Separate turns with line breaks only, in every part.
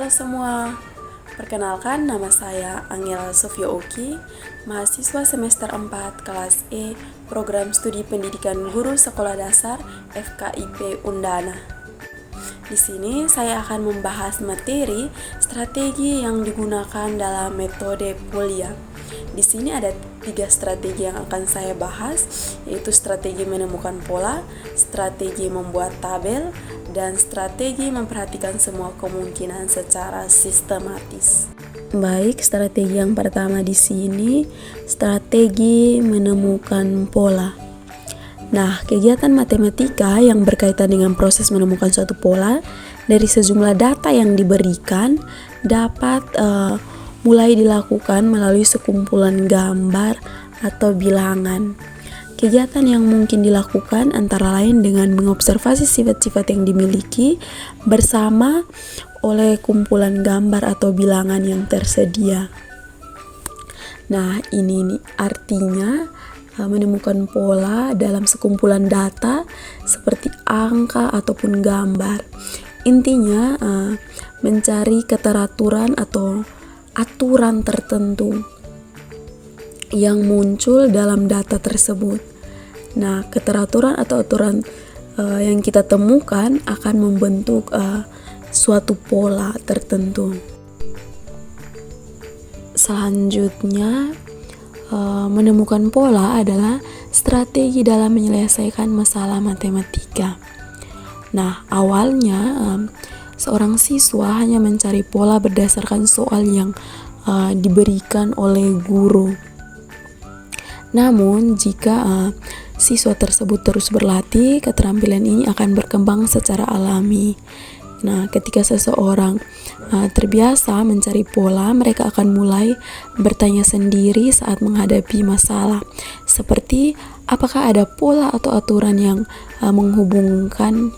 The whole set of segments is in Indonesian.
Halo semua, perkenalkan nama saya Angela Sofia Oki, mahasiswa semester 4 kelas E, Program Studi Pendidikan Guru Sekolah Dasar FKIP Undana. Di sini saya akan membahas materi strategi yang digunakan dalam metode Polya. Di sini ada 3 strategi yang akan saya bahas, yaitu strategi menemukan pola, strategi membuat tabel, dan strategi memperhatikan semua kemungkinan secara sistematis. Baik, strategi yang pertama di sini, strategi menemukan pola. Nah, kegiatan matematika yang berkaitan dengan proses menemukan suatu pola dari sejumlah data yang diberikan dapat mulai dilakukan melalui sekumpulan gambar atau bilangan. Kegiatan yang mungkin dilakukan antara lain dengan mengobservasi sifat-sifat yang dimiliki bersama oleh kumpulan gambar atau bilangan yang tersedia. Nah, ini artinya menemukan pola dalam sekumpulan data seperti angka ataupun gambar. Intinya mencari keteraturan atau aturan tertentu yang muncul dalam data tersebut. Nah, keteraturan atau aturan yang kita temukan akan membentuk suatu pola tertentu. Selanjutnya, menemukan pola adalah strategi dalam menyelesaikan masalah matematika. Nah, awalnya seorang siswa hanya mencari pola berdasarkan soal yang diberikan oleh guru. Namun, jika siswa tersebut terus berlatih, keterampilan ini akan berkembang secara alami. Nah, ketika seseorang terbiasa mencari pola, mereka akan mulai bertanya sendiri saat menghadapi masalah. Seperti, apakah ada pola atau aturan yang menghubungkan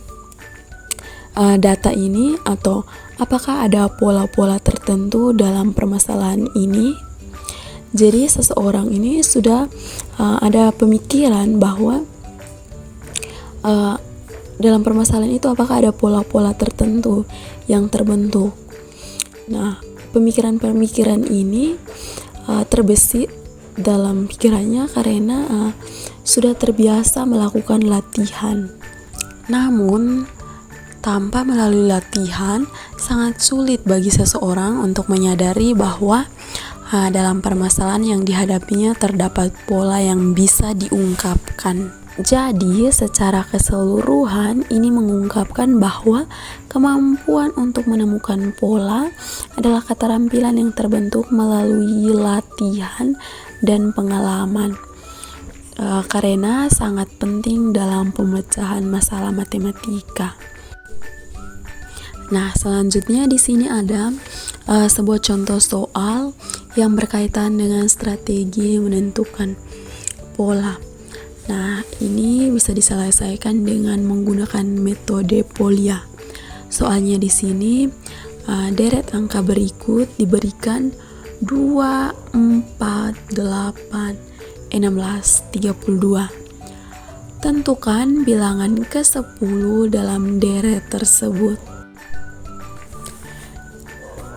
data ini, atau apakah ada pola-pola tertentu dalam permasalahan ini? Jadi seseorang ini sudah ada pemikiran bahwa dalam permasalahan itu apakah ada pola-pola tertentu yang terbentuk. Nah, pemikiran-pemikiran ini terbesit dalam pikirannya karena sudah terbiasa melakukan latihan. Namun, tanpa melalui latihan, sangat sulit bagi seseorang untuk menyadari bahwa dalam permasalahan yang dihadapinya terdapat pola yang bisa diungkapkan. Jadi, secara keseluruhan ini mengungkapkan bahwa kemampuan untuk menemukan pola adalah keterampilan yang terbentuk melalui latihan dan pengalaman. Karena sangat penting dalam pemecahan masalah matematika. Nah, selanjutnya di sini ada sebuah contoh soal yang berkaitan dengan strategi menentukan pola. Nah, ini bisa diselesaikan dengan menggunakan metode Polya. Soalnya di sini deret angka berikut diberikan 2, 4, 8, 16, 32. Tentukan bilangan ke-10 dalam deret tersebut.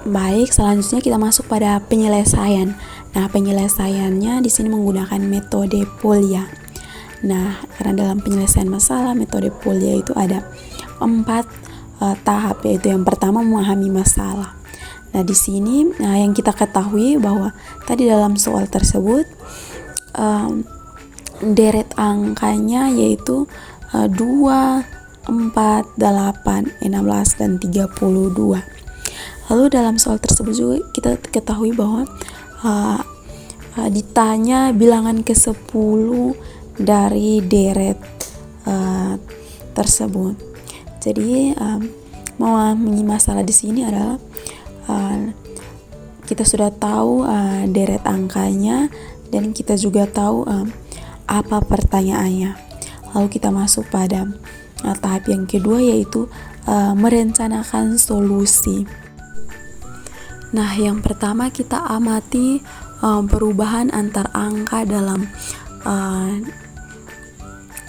Baik, selanjutnya kita masuk pada penyelesaian. Nah, penyelesaiannya di sini menggunakan metode Polya. Nah, karena dalam penyelesaian masalah metode Polya itu ada 4 tahap, yaitu yang pertama memahami masalah. Nah, di sini yang kita ketahui bahwa tadi dalam soal tersebut deret angkanya yaitu 2, 4, 8, 16, dan 32. Lalu dalam soal tersebut juga kita ketahui bahwa ditanya bilangan ke-10 dari deret tersebut. Jadi memahami masalah di sini adalah kita sudah tahu deret angkanya dan kita juga tahu apa pertanyaannya. Lalu kita masuk pada tahap yang kedua, yaitu merencanakan solusi. Nah, yang pertama kita amati perubahan antar angka dalam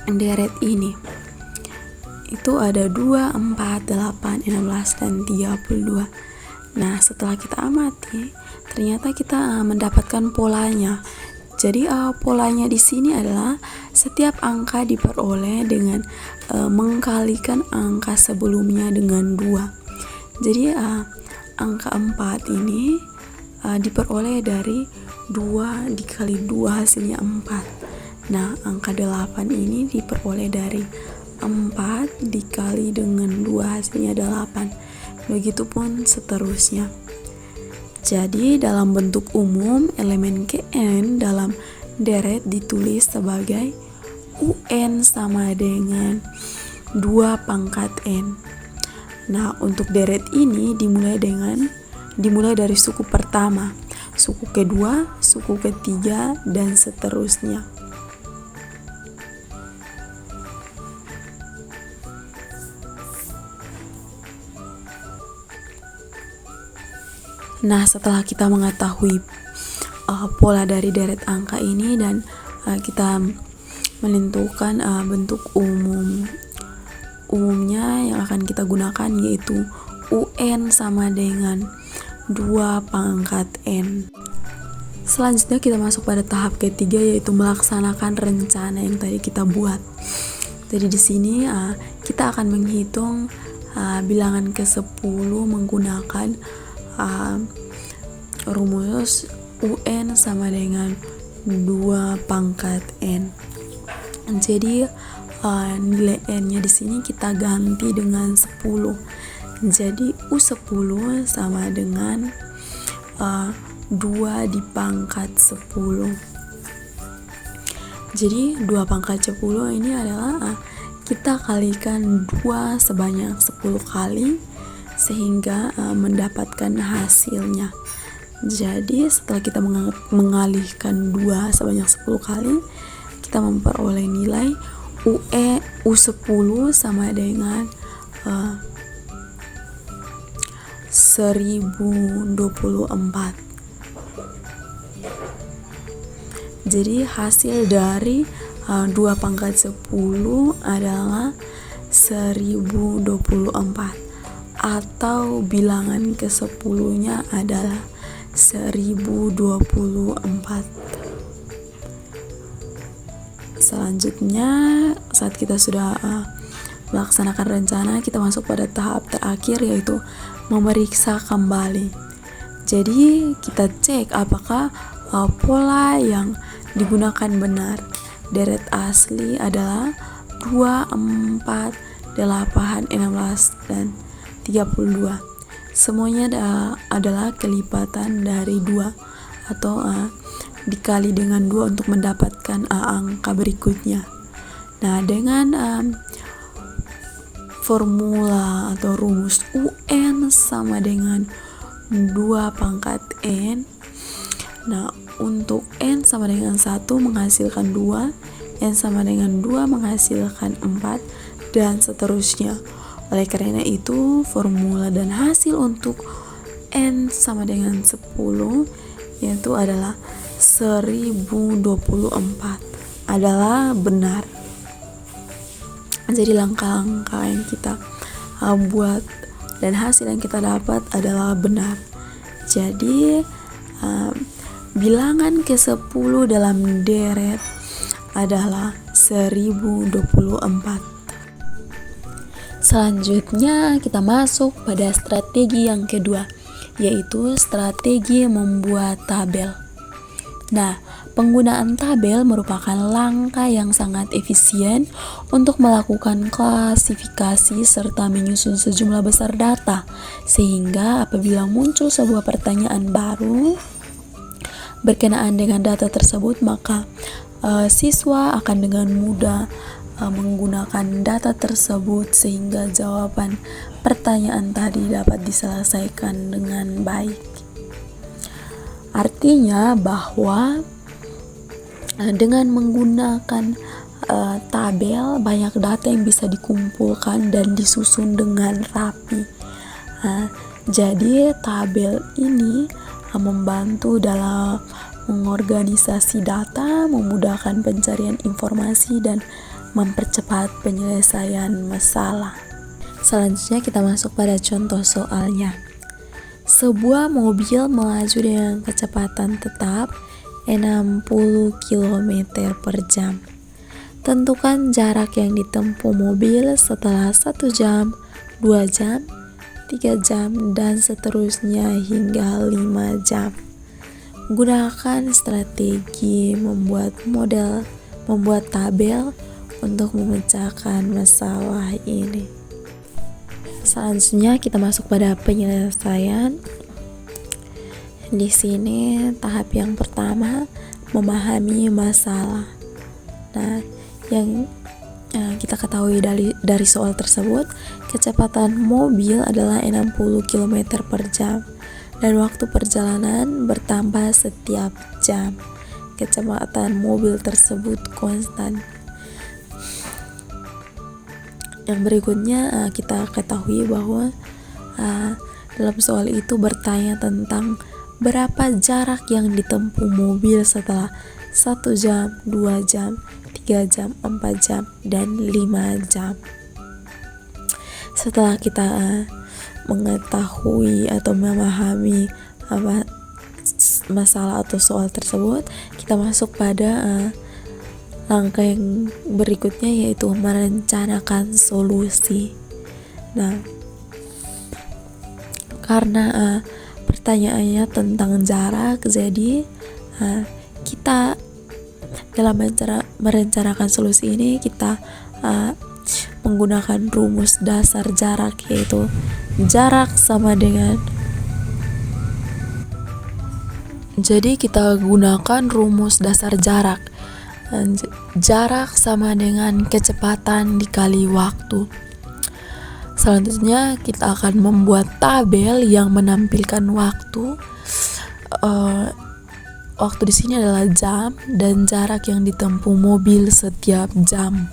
deret ini. Itu ada 2, 4, 8, 16, dan 32. Nah, setelah kita amati, ternyata kita mendapatkan polanya. Jadi polanya di sini adalah setiap angka diperoleh dengan mengkalikan angka sebelumnya dengan 2. Jadi angka 4 ini diperoleh dari 2 dikali 2 hasilnya 4. Nah, angka 8 ini diperoleh dari 4 dikali dengan 2 hasilnya 8. Begitupun seterusnya. Jadi dalam bentuk umum elemen Kn dalam deret ditulis sebagai UN sama dengan 2 pangkat N. Nah, untuk deret ini dimulai dari suku pertama, suku kedua, suku ketiga, dan seterusnya. Nah, setelah kita mengetahui pola dari deret angka ini dan kita menentukan bentuk umumnya yang akan kita gunakan, yaitu UN sama dengan 2 pangkat N. Selanjutnya kita masuk pada tahap ketiga, yaitu melaksanakan rencana yang tadi kita buat. Jadi di sini kita akan menghitung bilangan ke-10 menggunakan rumus UN sama dengan 2 pangkat N. Jadi nilai N-nya di sini kita ganti dengan 10. Jadi U10 sama dengan 2 di pangkat 10. Jadi 2 pangkat 10 ini adalah kita kalikan 2 sebanyak 10 kali sehingga mendapatkan hasilnya. Jadi setelah kita mengalihkan 2 sebanyak 10 kali, kita memperoleh nilai U10 sama dengan 1024. Jadi hasil dari 2 pangkat 10 adalah 1024. Atau bilangan ke-10-nya adalah 1024. Selanjutnya, saat kita sudah melaksanakan rencana, kita masuk pada tahap terakhir, yaitu memeriksa kembali. Jadi kita cek apakah pola yang digunakan benar. Deret asli adalah 2, 4, 8, 16, dan 32. Semuanya adalah kelipatan dari 2 atau dikali dengan 2 untuk mendapatkan angka berikutnya. Nah, dengan formula atau rumus UN sama dengan 2 pangkat N. Nah, untuk N sama dengan 1 menghasilkan 2, N sama dengan 2 menghasilkan 4, dan seterusnya. Oleh karena itu, formula dan hasil untuk N sama dengan 10 yaitu adalah 1024 adalah benar. Jadi langkah-langkah yang kita buat dan hasil yang kita dapat adalah benar. Jadi bilangan ke-10 dalam deret adalah 1024. Selanjutnya kita masuk pada strategi yang kedua, yaitu strategi membuat tabel. Nah, penggunaan tabel merupakan langkah yang sangat efisien untuk melakukan klasifikasi serta menyusun sejumlah besar data, sehingga apabila muncul sebuah pertanyaan baru berkenaan dengan data tersebut, maka siswa akan dengan mudah menggunakan data tersebut sehingga jawaban pertanyaan tadi dapat diselesaikan dengan baik. Artinya bahwa dengan menggunakan tabel, banyak data yang bisa dikumpulkan dan disusun dengan rapi. Jadi tabel ini membantu dalam mengorganisasi data, memudahkan pencarian informasi, dan mempercepat penyelesaian masalah. Selanjutnya kita masuk pada contoh soalnya.
Sebuah mobil melaju dengan kecepatan tetap 60 km per jam. Tentukan jarak yang ditempuh mobil setelah 1 jam, 2 jam, 3 jam, dan seterusnya hingga 5 jam. Gunakan strategi membuat tabel untuk memecahkan masalah ini. Selanjutnya kita masuk pada penyelesaian. Di sini tahap yang pertama memahami masalah. Nah, yang kita ketahui dari soal tersebut, kecepatan mobil adalah 60 km per jam dan waktu perjalanan bertambah setiap jam. Kecepatan mobil tersebut konstan. Yang berikutnya kita ketahui bahwa dalam soal itu bertanya tentang berapa jarak yang ditempuh mobil setelah 1 jam, 2 jam, 3 jam, 4 jam, dan 5 jam. Setelah kita mengetahui atau memahami masalah atau soal tersebut, kita masuk pada langkah yang berikutnya, yaitu merencanakan solusi. Nah, karena pertanyaannya tentang jarak, jadi kita dalam merencanakan solusi ini kita menggunakan rumus dasar jarak, yaitu jarak sama dengan, jadi kita gunakan rumus dasar jarak. Jarak sama dengan kecepatan dikali waktu. Selanjutnya kita akan membuat tabel yang menampilkan waktu. Waktu di sini adalah jam dan jarak yang ditempuh mobil setiap jam.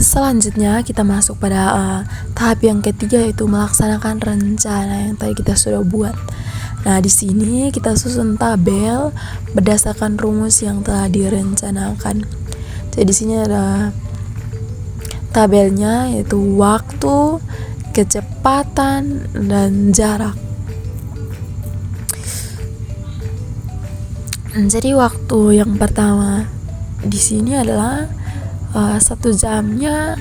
Selanjutnya kita masuk pada tahap yang ketiga, yaitu melaksanakan rencana yang tadi kita sudah buat. Nah, di sini kita susun tabel berdasarkan rumus yang telah direncanakan. Jadi di sini ada tabelnya, yaitu waktu, kecepatan, dan jarak. Jadi waktu yang pertama di sini adalah 1 jamnya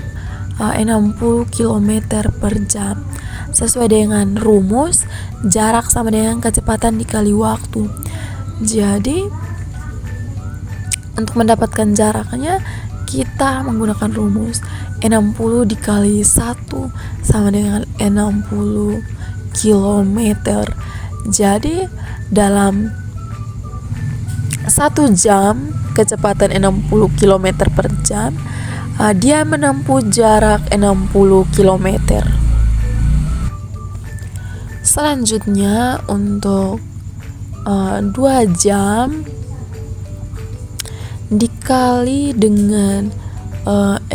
60 km per jam. Sesuai dengan rumus, jarak sama dengan kecepatan dikali waktu. Jadi untuk mendapatkan jaraknya kita menggunakan rumus 60 dikali 1 sama dengan 60 km. Jadi dalam 1 jam kecepatan 60 km per jam, dia menempuh jarak 60 km. Selanjutnya untuk 2 jam dikali dengan 60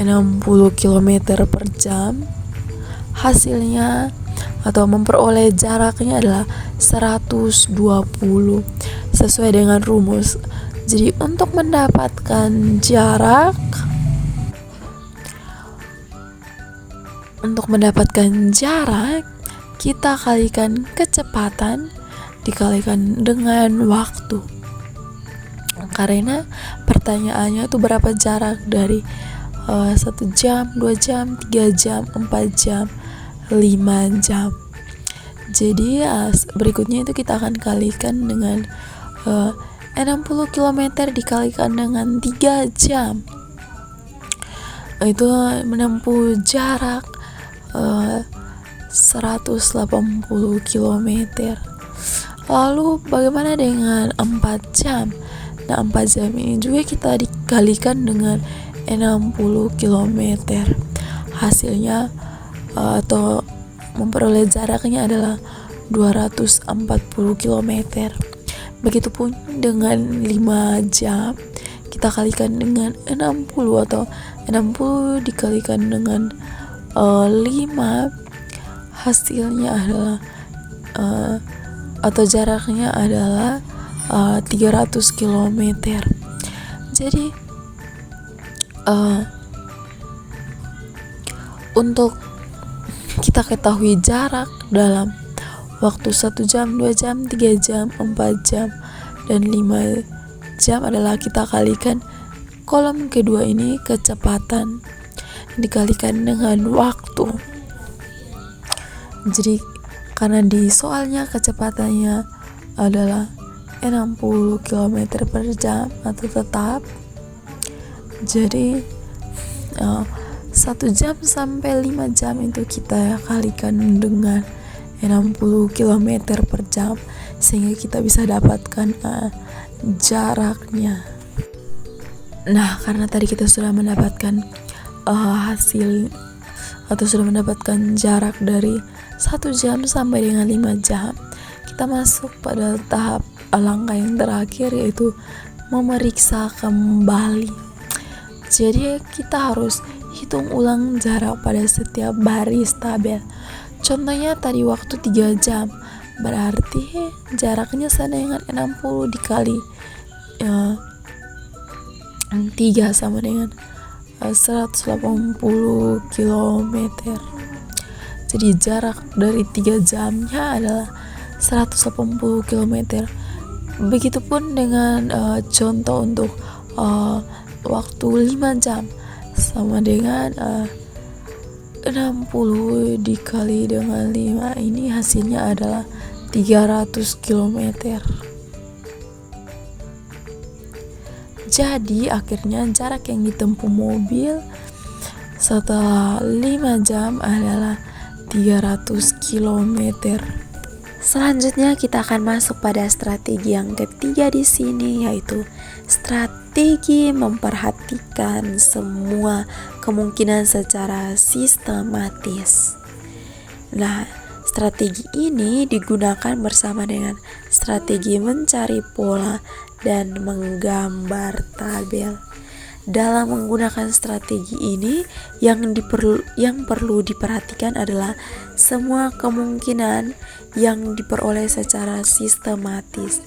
km per jam, hasilnya atau memperoleh jaraknya adalah 120 sesuai dengan rumus. Jadi untuk mendapatkan jarak, kita kalikan kecepatan dikalikan dengan waktu. Karena pertanyaannya itu berapa jarak dari 1 jam, 2 jam, 3 jam, 4 jam, 5 jam. Jadi berikutnya itu kita akan kalikan dengan 60 km dikalikan dengan 3 jam. Itu menempuh jarak 180 km. Lalu bagaimana dengan 4 jam? Nah, 4 jam ini juga kita dikalikan dengan 60 km. Hasilnya atau memperoleh jaraknya adalah 240 km. Begitupun dengan 5 jam, kita kalikan dengan 60 atau 60 dikalikan dengan 5, hasilnya adalah atau jaraknya adalah 300 km. Jadi untuk kita ketahui jarak dalam waktu 1 jam, 2 jam, 3 jam, 4 jam, dan 5 jam adalah kita kalikan kolom kedua ini kecepatan dikalikan dengan waktu. Jadi karena di soalnya kecepatannya adalah 60 km per jam atau tetap, jadi 1 jam sampai 5 jam itu kita kalikan dengan 60 km per jam sehingga kita bisa dapatkan jaraknya. Nah, karena tadi kita sudah mendapatkan hasil atau sudah mendapatkan jarak dari 1 jam sampai dengan 5 jam, kita masuk pada tahap langkah yang terakhir, yaitu memeriksa kembali. Jadi kita harus hitung ulang jarak pada setiap baris tabel. Contohnya tadi waktu 3 jam, berarti jaraknya sama dengan 60 dikali 3 sama dengan 180 km. Jadi jarak dari 3 jamnya adalah 180 km. Begitupun dengan contoh untuk waktu 5 jam sama dengan 60 dikali dengan 5, ini hasilnya adalah 300 km. Jadi akhirnya jarak yang ditempuh mobil setelah 5 jam adalah 300 km. Selanjutnya kita akan masuk pada strategi yang ketiga di sini, yaitu strategi memperhatikan semua kemungkinan secara sistematis. Nah, strategi ini digunakan bersama dengan strategi mencari pola dan menggambar tabel. Dalam menggunakan strategi ini, yang perlu diperhatikan adalah semua kemungkinan yang diperoleh secara sistematis.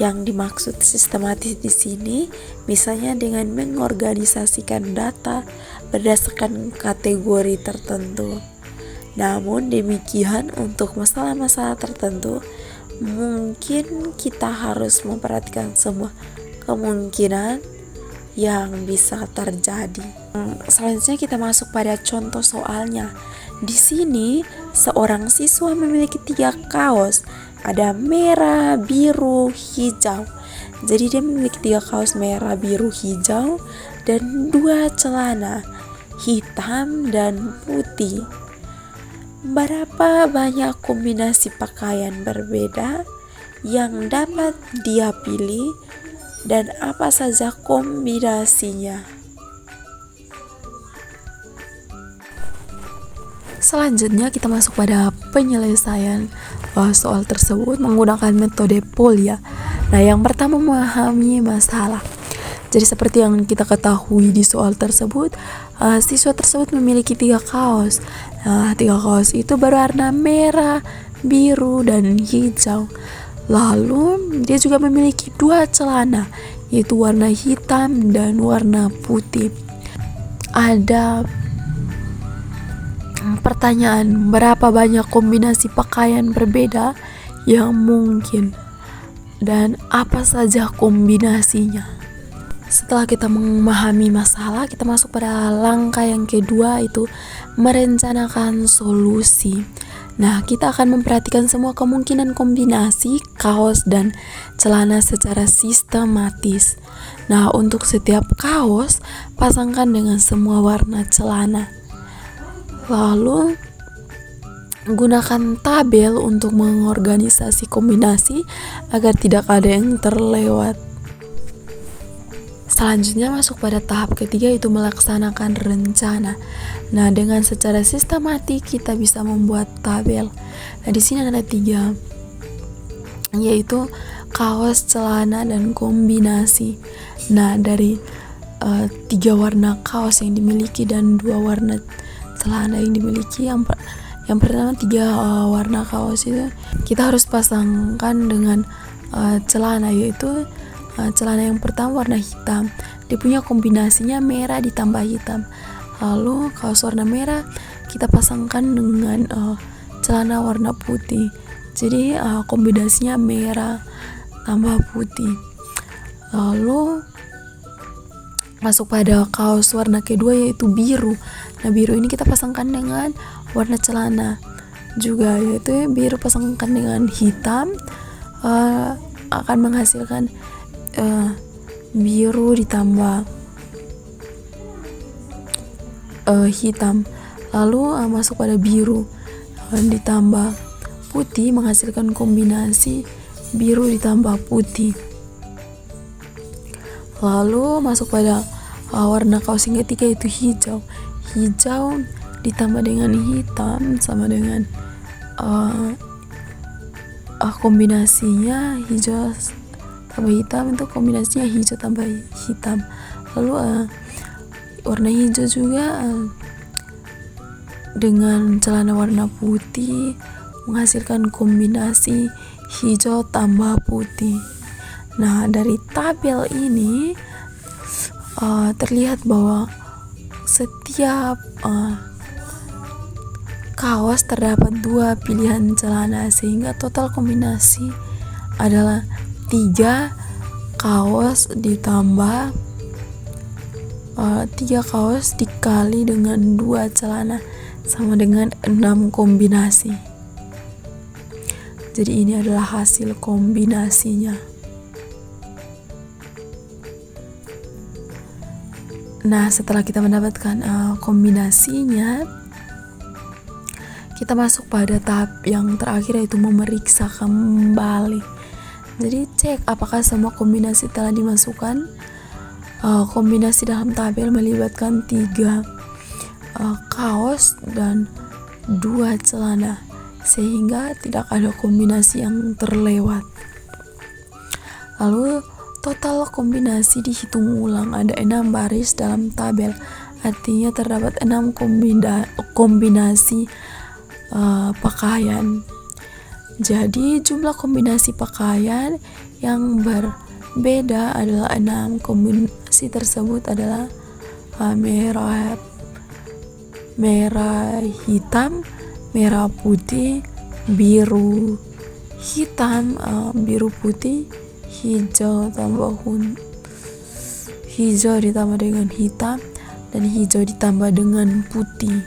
Yang dimaksud sistematis di sini, misalnya dengan mengorganisasikan data berdasarkan kategori tertentu. Namun demikian, untuk masalah-masalah tertentu, mungkin kita harus memperhatikan semua kemungkinan yang bisa terjadi. Selanjutnya kita masuk pada contoh soalnya. Di sini seorang siswa memiliki 3 kaos, ada merah, biru, hijau. Jadi dia memiliki 3 kaos merah, biru, hijau, dan 2 celana hitam dan putih. Berapa banyak kombinasi pakaian berbeda yang dapat dia pilih dan apa saja kombinasinya? Selanjutnya kita masuk pada penyelesaian soal tersebut menggunakan metode Polya. Nah, yang pertama memahami masalah. Jadi seperti yang kita ketahui di soal tersebut, siswa tersebut memiliki 3 kaos. Nah, 3 kaos itu berwarna merah, biru, dan hijau. Lalu dia juga memiliki 2 celana, yaitu warna hitam dan warna putih. Ada pertanyaan, berapa banyak kombinasi pakaian berbeda yang mungkin dan apa saja kombinasinya? Setelah kita memahami masalah, kita masuk pada langkah yang kedua, itu merencanakan solusi. Nah, kita akan memperhatikan semua kemungkinan kombinasi kaos dan celana secara sistematis. Nah, untuk setiap kaos, pasangkan dengan semua warna celana. Lalu, gunakan tabel untuk mengorganisasi kombinasi agar tidak ada yang terlewat. Selanjutnya masuk pada tahap ketiga, yaitu melaksanakan rencana. Nah, dengan secara sistematik kita bisa membuat tabel. Nah, di sini ada 3, yaitu kaos, celana, dan kombinasi. Nah, dari 3 warna kaos yang dimiliki dan 2 warna celana yang dimiliki, yang pertama 3 warna kaos itu kita harus pasangkan dengan celana, yaitu celana yang pertama warna hitam, dia punya kombinasinya merah ditambah hitam. Lalu kaos warna merah kita pasangkan dengan celana warna putih. Jadi kombinasinya merah tambah putih. Lalu masuk pada kaos warna kedua yaitu biru. Nah, biru ini kita pasangkan dengan warna celana juga, yaitu biru pasangkan dengan hitam, akan menghasilkan biru ditambah hitam. Lalu masuk pada biru ditambah putih menghasilkan kombinasi biru ditambah putih. Lalu masuk pada warna kaos yang ketiga yaitu hijau. Hijau ditambah dengan hitam sama dengan kombinasinya hijau tambah hitam, itu kombinasinya hijau tambah hitam. Lalu warna hijau juga dengan celana warna putih menghasilkan kombinasi hijau tambah putih. Nah, dari tabel ini terlihat bahwa setiap kaos terdapat 2 pilihan celana, sehingga total kombinasi adalah 3 kaos ditambah 3 kaos dikali dengan 2 celana sama dengan 6 kombinasi. Jadi ini adalah hasil kombinasinya. Nah, setelah kita mendapatkan kombinasinya, kita masuk pada tahap yang terakhir yaitu memeriksa kembali. Jadi cek apakah semua kombinasi telah dimasukkan. Kombinasi dalam tabel melibatkan 3 kaos dan 2 celana, sehingga tidak ada kombinasi yang terlewat. Lalu total kombinasi dihitung ulang, ada 6 baris dalam tabel, artinya terdapat 6 kombinasi pakaian. Jadi jumlah kombinasi pakaian yang berbeda adalah 6. Kombinasi tersebut adalah merah hitam, merah putih, biru hitam, biru putih, hijau ditambah dengan hitam, dan hijau ditambah dengan putih.